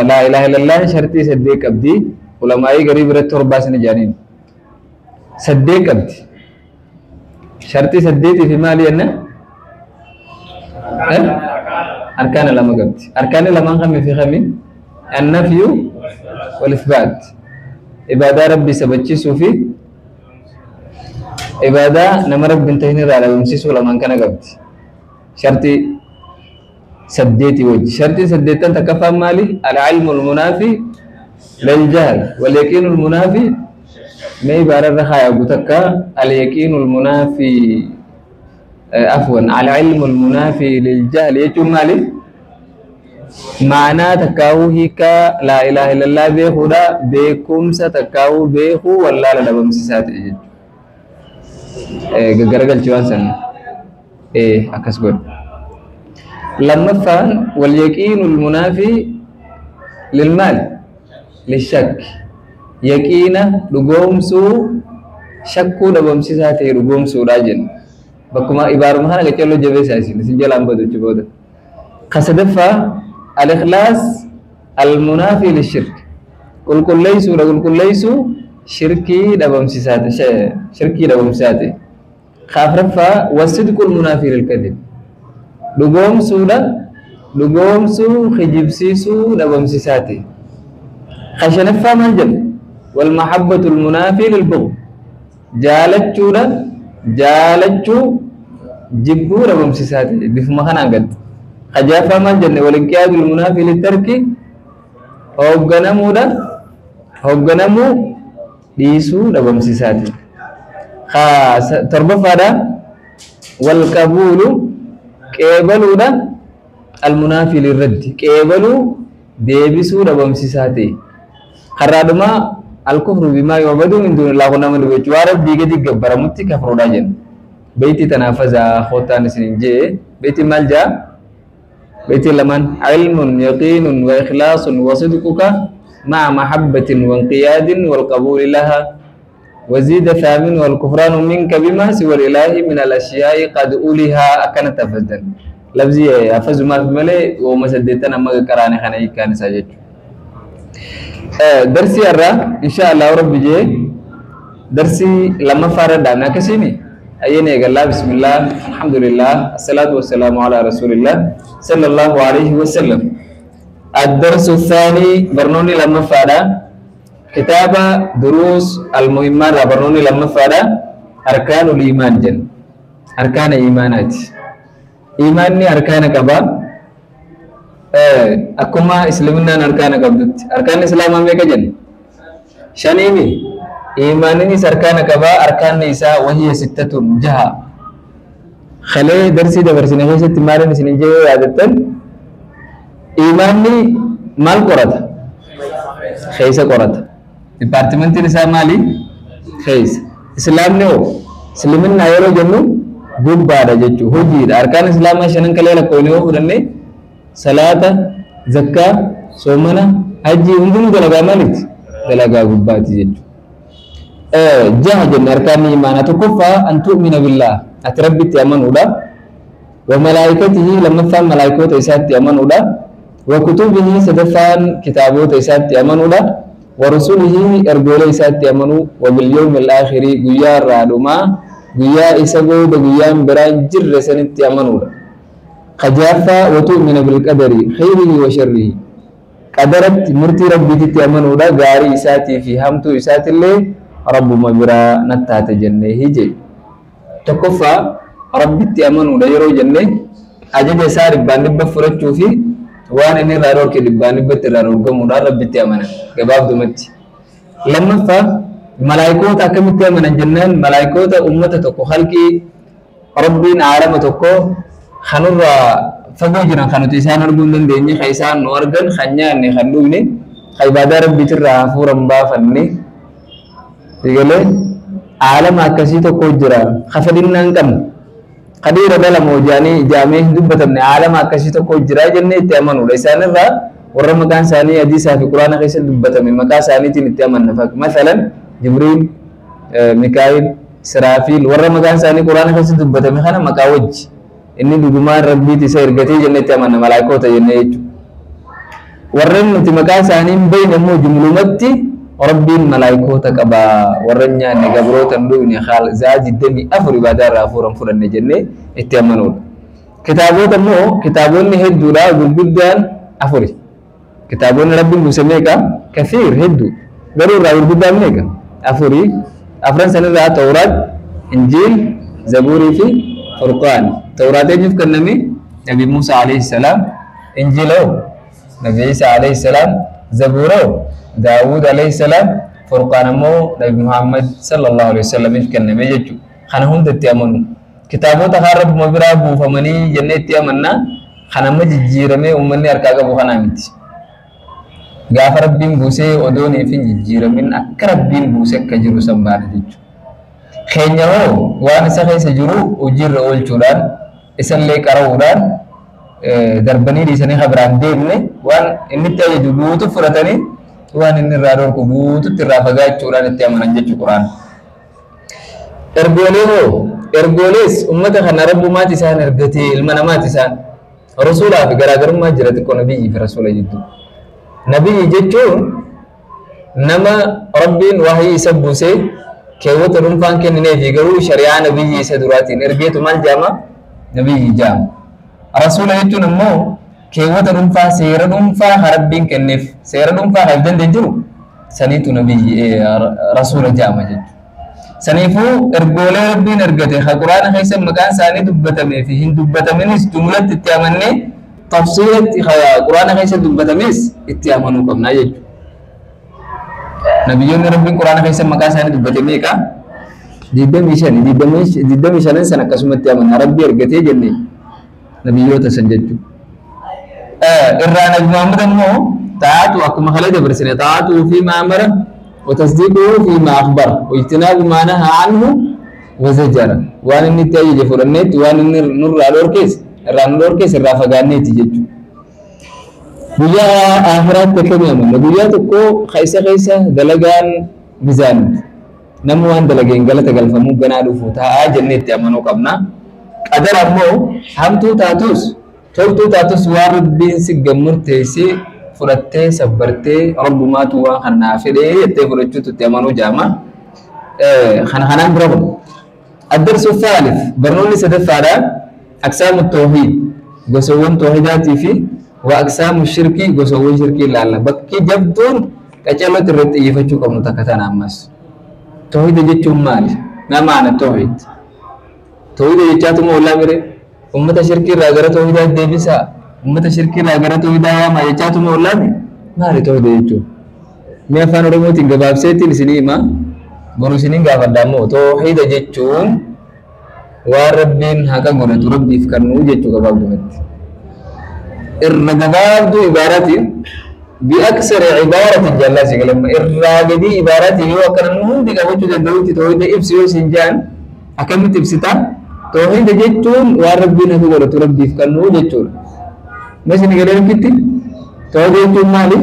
لا إله إلا الله شرطي سديك أبدي علماء قريب رتور باسن جانين سديك أبدي شرطي سديتي في مالي أنا أركان لما قبت أركان لما خمي في خمي النفي والإثبات عبادة ربي سبتشي سوفي عبادة نمرك بنتهين على ومسيس لما كان قبت شرطي سديتي وجه شرطي سديتان تكفى مالي العلم المنافي للجهل واليقين المنافي ما يبارر رخايا بتكا اليقين المنافي عفوا العلم المنافي للجهل يجو مالي معنى تكاو هيكا لا إله إلا الله بيخو دا بيكم ستكاو بيخو والله لا بمسيسات غرغل جوان سن أكسبر لما فان واليقين المنافي للمال للشك يقينا لقوم سو شكو دبم سيساتي لقوم سو راجن بكما إبارة مهانا كتلو جبه ساسي نسنجل أمبادو جبودا خسدفا الإخلاص المنافي للشرك كل ليسو لقل كل ليسو شركي دبم سيساتي شركي دبم سيساتي خافرفا والصدق المنافي للكذب لقوم سودا لقوم سو خجبسي سو دبم سيساتي خشنفا منجل والمحبة المنافي للبغض جالتشو دا جالتشو جبو دبم سيساتي بفمخنا قد خجافا منجل والانقياد المنافي للترك هوغنمو دا هوغنمو ديسو دبم سيساتي تربفا دا والقبول قبلوا دا المنافي للرد قبلوا ديبسوا دبم سيساتي خرادما الكفر بما يعبد من دون الله ونعم الوجوار بيجي جبر متى كفر راجن بيتي تنافذ خوتان سنجي بيتي ملجا بيتي لمن علم يقين وإخلاص وصدقك مع محبة وانقياد والقبول لها وزيد ثامن والكفران منك بما سوى الإله من الأشياء قد أولها أكنت فزدا لفظي أفز ما في ملء ومسدتنا ما كراني خناي كان ساجد درسي الرا إن شاء الله رب جي درسي لما فرد أنا كسيني أيني قال الله بسم الله الحمد لله الصلاة والسلام على رسول الله صلى الله عليه وسلم الدرس الثاني برنوني لما فرد كتاب دروس المهمة برنوني لما فرد أركان الإيمان جن أركان إيمانات إيماني أركان كبا أكما إسلامنا أركان كبدت أركان الإسلام أمي كجن شنيمي إيماني أركان كبا أركان نساء وهي ستة جها خلي درسي دبرسي نخيسة تمارين سنجي عادة إيماني مال قرط خيسة قرط ديبارتمنت نساء مالي خيس إسلام نو إسلامنا يلو جنو gubbaadha jechuun hojiidha arkaan islaamaa shanan kalee lakkoofne yoo fudhanne salaata zakkaa soomana hajjii hundinuu dalagaa maaliti dalagaa gubbaati jechuudha jaha jenne arkaan imaanaa tokkoffaa an tu'mina billah ati rabbitti amanuudha wa malaa'ikatihi lammaffaan malaa'ikoota isaatti amanuudha wa kutubihi sadaffaan kitaabota isaatti amanuudha wa rusulihi ergoolee isaatti amanuu wa bil yawmil aakhiri guyyaa irraa dhumaa guyyaa isa booda guyyaan biraan jirre sanitti amanuudha qajaafaa wa tu'mina bil qadari khayrihi wa sharrihi qadaratti murtii rabbiitti amanuudha gaarii isaatii fi hamtuu isaatillee rabbuma biraa nattaate jennee hije tokkoffaa rabbitti amanuudha yeroo jennee ajaja isaa dhibbaan dhibba fudhachuu fi waan inni irraa dhorke dhibbaan dhibbatti irraa dhorgamuudha rabbitti amanan gabaabdumatti lammaffaa malaa'ikoota akkamitti amanan jennaan malaa'ikoota ummata tokko halqii rabbiin aalama tokko kanurra fagoo jiran kan nuti isaan arguu hin dandeenye kan isaan nu argan kan nyaanne kan dhugne kan ibaadaa rabbiitirraa hafuuran baafanne egalee aalama akkasii tokko jira kafadinnaan qabne qadiira dalamoo jaanii ijaamee hin dubbatamne aalama akkasii tokko jira jennee itti amanuudha isaanirraa warra maqaan isaanii hadiisaa fi quraana keessatti dubbatame maqaa isaaniitiin itti amanna fakki masalan جبريل ميكائيل إسرافيل ورا مكان ثاني قرآن كذا دبته مخانا مكاوج إني دعومان ربي تسير قتي جنة تمنا ملاكوتا جنة warren nuti maqaa isaanii hin beekne immoo jumlumatti rabbiin malaayikoota qabaa warren nyaanne gabroota hin dhugne zaa 24 ibaadaa irraa hafuuran fudhanne jennee itti amanuudha. Kitaabota immoo kitaabonni hedduudha gurguddaan afuri. Kitaabonni rabbiin buuse meeqa? Kathiir hedduu. Garuu irraa gurguddaan meeqa? Afuri. Afran sanirraa Tawraat, Injiil, Zabuurii fi Furqaan. Tawraat eenyuuf kenname? Nabi Muusaa alayhi salaam. Injiiloo Nabi Isa alayhi salaam. Zabuuroo Daawud alayhi salaam. Furqaan immoo Nabi Muhammad sallallahu alayhi wasallam kenname jechuudha. Kana hundatti amanu. Kitaabota kaan rabbuma biraa buufamanii jennee itti amannaa kan amma jijjiiramee uummanni harkaa qabu kanaa miti. Gaafa rabbiin buusee odoonii fi jijjiiramin akka rabbiin buusee akka jiru san baana jechuudha. Keenya hoo waan isa keessa jiru hojiirra oolchuudhaan isallee qara'uudhaan darbanii dhiisanii kabiraan deemne waan inni itti ajaju guutuu fudhatanii waan inni irraa dhorku guutuutti irraa fagaachuudhaan itti amanan jechuu Qur'aan. Ergoolee hoo ergoolees ummata kana rabbumaati isaan ergatee ilma namaati isaan rasuulaa fi garaagarummaa jira xiqqoo nabiyyi fi rasuula jidduu. Nabiyyi jechuun nama rabbiin waahii isa buusee keewwata dhuunfaan kenninee fi garuu shari'aa nabiyyi isa duraatiin ergeetu maal jaama? Nabiyyi jaama. Rasuula jechuun immoo keewwata dhuunfaa seera dhuunfaa rabbiin kenneef seera dhuunfaa kan dandeenye jiru saniitu nabiyyi rasuula jaama jechuudha. Saniifuu ergoolee rabbiin ergate ha Qur'aana keessa maqaan isaanii dubbatamee fi hin dubbataminis jumlatti itti amannee tafsiilatti Qur'aana keessa dubbatames itti amanuu qabna jechuudha. Nabiyyoonni rabbiin Qur'aana keessa maqaa isaanii dubbate meeqa? 25 san akkasumatti amanna rabbi ergatee jennee nabiyyoota san jechuudha. Irraa Nabi Muhammad immoo taa'atu akkuma kale dabarsine taa'atu fi maamara وتصديقه فيما أخبر واجتناب ما نهى عنه وزجر وان النتائج جفرنيت وان نور الأوركيس الرافقانيت جدّ بيا آخرات تكمل من بيا تكو خيسة دلقان ميزان نموان دلقين قالت قلفمو بنادو فوتها جنة أمانو قبنا قدر أمو هم تو تاتوس وارد بين سجمر تيسي fudhattee sabbartee rabbumaatu waan kanaa fedhee jettee fudhachuutu itti amanuu jaama. Kanaan bira kun addarsu thaalith barnoonni sadaffaadha aqsaamu tawhiid gosawwan tawhiidaatii fi wa aqsaamu shirkii gosawwan shirkii ilaalla. Bakki jabduun qaceellooti irratti xiyyeeffachuu qabnu takka tana ammas. Tawhiida jechuun maali? Maa maana tawhiid? Tawhiida jechaatuma ollaa mire ummata shirkii irraa gara tawhiidaa deebisaa. Ummata shirkii irraa gara tawhiidaa yaama jechaatuma ollaami maali tawhiida jechuun? Mee afaan Oromootiin gabaabseetiin isinii himaa boru isiniin gaafadhaa immoo tawhiida jechuun waan rabbiin haqa godhatu rabbiif kennuu jechuu gabaabdumatti. Irra gabaabduu ibaaratiin bi'aksari ibaaratiin jallaa si galamma irraa gadii ibaaratiin yoo akkana nu hundi qabachuu danda'utti tawhiida ibsi yoo isin jaan akkamitti ibsitaa? Tawhiida jechuun waan rabbiin haqa godhatu rabbiif kennuu jechuudha. Meeshaan galee rakkitti tawhiida jechuun maali?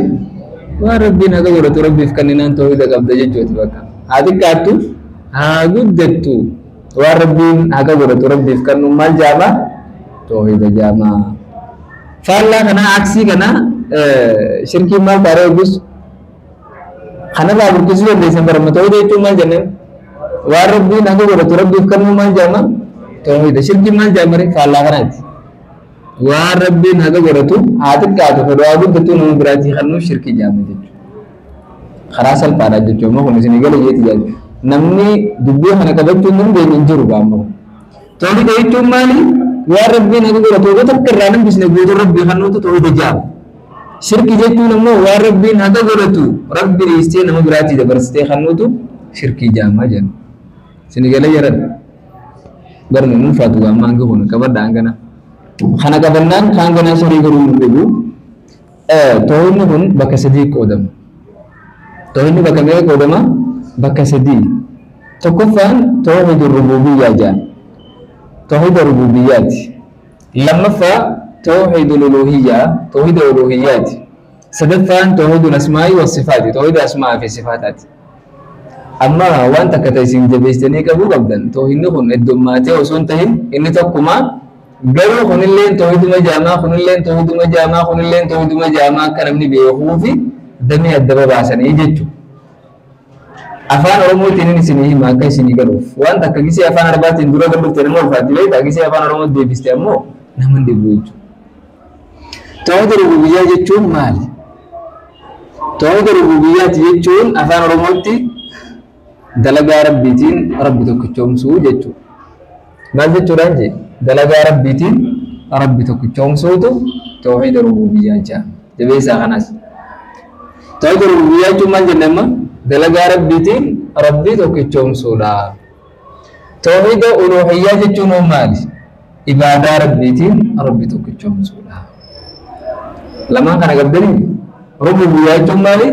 Waan rabbiin haqa godhatu rabbiif kenninaan tawhiida qabda jechuuti bakka. Haa xiqqaattu haa guddattu waan rabbiin haqa godhatu rabbiif kennuun maal jaama? Tawhiida jaama. Faallaa kanaa aksii kanaa shirkiin maal taaree eegus kanarraa burkisuu dandeessan barama tawhiida jechuun maal jenneen? Waan rabbiin haqa godhatu rabbiif kennuun maal jaama? Tawhiida. Shirkiin maal jaamare? Faallaa kanaati. Waan rabbiin haqa godhatu haa xiqqaatu fedhu haa guddattu nama biraatii kennuuf shirkii jaama jechuudha. Karaa salphaadha jechuudha amma kun isin gala jeeti jaal. Namni dubbii kana qabachuun hin dandeenye hin jiru baammoo. Tawhiida jechuun maali? Waan rabbiin haqa godhatu yoo takka irraa nambisne guutuu rabbii kennuutu tawhiida jaama. Shirkii jechuun ammoo waan rabbiin haqa godhatu rabbi dhiistee nama biraatii dabarsitee kennuutu shirkii jaama jenna. Isin gala jiran barni nun faatu gaamma hanga kun qabadha hangana. Kana qabannaan kan ganaa sharii garuu nu dhibu tawhiidni kun bakka sadii qoodama. Tawhiidni bakka meeqa qoodama? Bakka sadii. Tokkoffaan tawhiida rububiyyaa jedhama. Tawhiida rububiyyaati. Lammaffaa tawhiida uluhiyyaa, tawhiida uluhiyyaati. Sadaffaan tawhiida asmaa'i wa sifaati, tawhiida asmaa fi sifaataati. Amma waan takka ta'e isin jabeessanii qabuu qabdan tawhiidni kun heddummaatee osoo hin tahin inni tokkuma قالوا خن اللين توحيد ما جامع خن اللين توحيد ما جامع خن اللين توحيد ما جامع كلامني بيخوفي دمي الدبابة عشان يجتو أفان أرومو تنين سنيه ما كاي سني قالوا وأنت كجيسي أفان أربعة تندورا قبل تنمو فاتلي كجيسي أفان أرومو ديفيستيامو نمن ديبوجو توحيد الربوبية جتون مال توحيد الربوبية جتون أفان أرومو تي دلقا ربيتين ربي تكتشوم سو جتو ما جتو رانجي دلقا ربيتين ربي تكتشوم سوتو توحيد الربوبية جا جبيسا خناس توحيد الربوبية جتون من جنما دلقا ربيتين ربي تكتشوم سودا توحيد الألوهية جتون مالي إبادة ربيتين ربي تكتشوم سودا لما كان قبلني ربوبية جتون مالي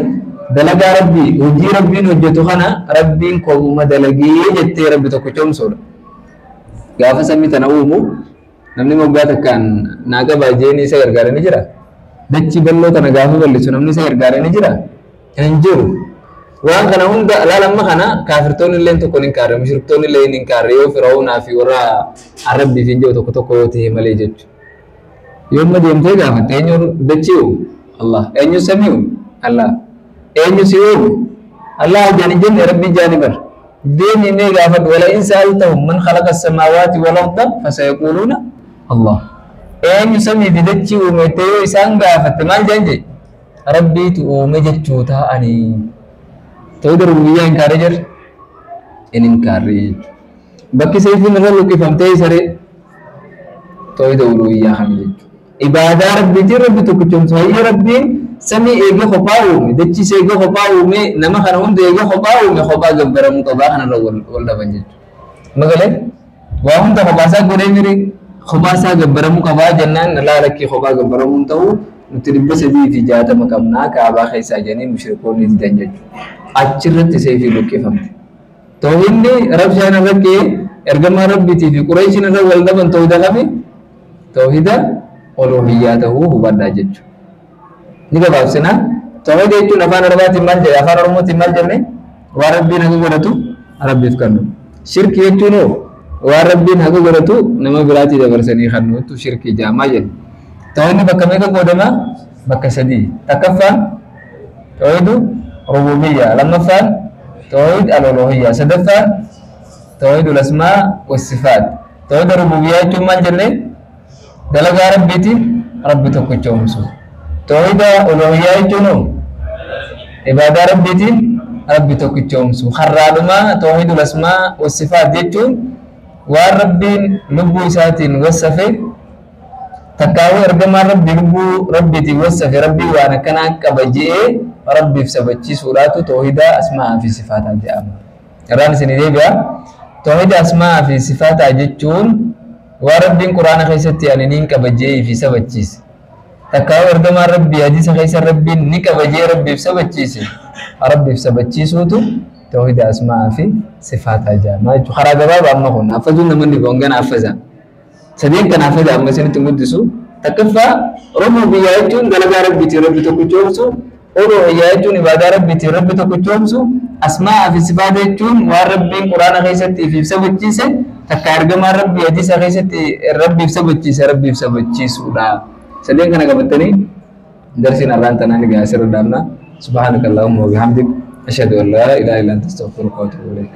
دلقا ربي وجي ربي نجتو خنا ربي كوما دلقي جتي ربي تكتشوم سودا gaafa samii tana uumu namni moggaata kan naaga baajeen isa gargaaree ni jira dachi balloo tana gaafa ballisu namni isa gargaaree ni jira hin jiru waan kana hunda laalamma kana kaafirtoonni illee tokko hin kaarre mushriktoonni illee hin kaarre yoo firaa'uunaa fi warra arabbii fi injoo tokko tokko yoo ta'e malee jechuudha yoo amma deemtee gaafatte eenyu dachi uumu Allah eenyu samii uumu Allah eenyu si uumu Allah jaani jenne rabbii jaani bara ديني نيجا فد ولا إن سألتهم من خلق السماوات والأرض فسيقولون الله أين يسمي بدتشي ومتيو إسانغا فتمال جنجي ربي تؤمجد جوتا أني تودر ويا إنكارجر إن إنكارج بكي سيفين رلو كيف أمتي سري تودر ويا حمد إبادة ربي تي ربي تكتم سوي ربي سمي إيجا خباومي دتشي سيجا خباومي نما خنون ديجا خباومي خبا جبرم طبعا أنا ولا بنجد مغلى وهم تخباسا قولي ميري خباسا جبرم خبا جنان لا ركي خبا جبرم تاو نتربى سدي في جاتا مكمنا كعبا خيسا جاني مشركون نتجنج أشرت سيفي لوكي فهمت توهيني رب جانا ركي إرجما ربي تي في قريش نرى ولدا من توهيدا كمي توهيدا ألوهياته هو بدأ جد نيجا بابسنا توحيد itu nafan arbati manja afan ormoti manja ne warabbi nagu godatu rabbi fkanu shirki itu no warabbi nagu godatu nama birati da barsani khanu tu shirki jamajen tawni bakka mega godama bakka sadi takaffa tawhidu rububiyya lamma fan tawhid al-uluhiyya sadafa tawhid al-asma was sifat tawhid rububiyya itu manja ne dalaga rabbiti rabbi tokkochomsu توحيد ألوهية جنو عبادة ربيتين ربي توكيتشوم سو خرادما توحيد الأسماء والصفات جتون والربين لبو ساتين وصفه تكاوي أرجما ربي لبو ربي توصف ربي وأنا كنا كبجي ربي في سبتشي سوراتو توحيد أسماء في صفات الجام ران سنيدي بيا توحيد أسماء في صفات جتون وربين قرآن خيستي أنين كبجي في سبتشيس تكاور دم ربي حديث خيس ربي نك بجي ربي بسبتشيسي ربي بسبتشيسوتو توحيد أسماء في صفات الجامع خرج باب أما هون أفزون من دبونجان أفزا سدين كان أفزا أما سنة تمدسو تكفى ربوبية جون دلقا ربي تربي تكوتشومسو ألوهية جون عبادة ربي تربي تكوتشومسو أسماء في صفات جون وربي قرآن خيستي في بسبتشيسي تكاور دم ربي حديث خيستي ربي بسبتشيسي ربي بسبتشيسو سليم كنا قبلتني درسنا رانتنا نجا سر دامنا سبحانك اللهم وبحمدك أشهد أن لا إله إلا أنت أستغفرك وأتوب إليك